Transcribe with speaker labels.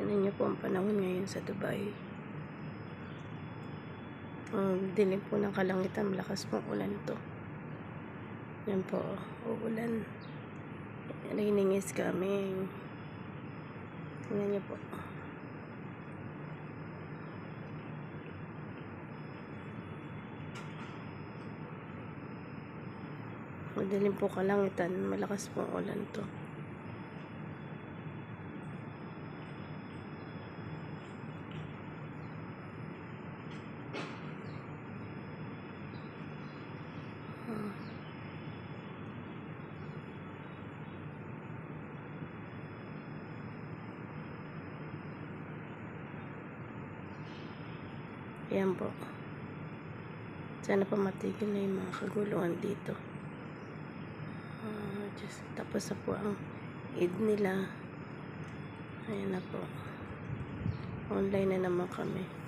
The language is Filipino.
Speaker 1: Tingnan niyo po ang panahon ngayon sa Dubai. Ang dilim po ng kalangitan, malakas pong ulan to. Yan po, uulan. Raining is coming. Tingnan niyo po. Madilim po kalangitan, malakas pong ulan to. Ayan po. Sana pa matigil na yung mga kaguluhan dito. Tapos na po ang Eid nila. Ayan na po. Online na naman kami.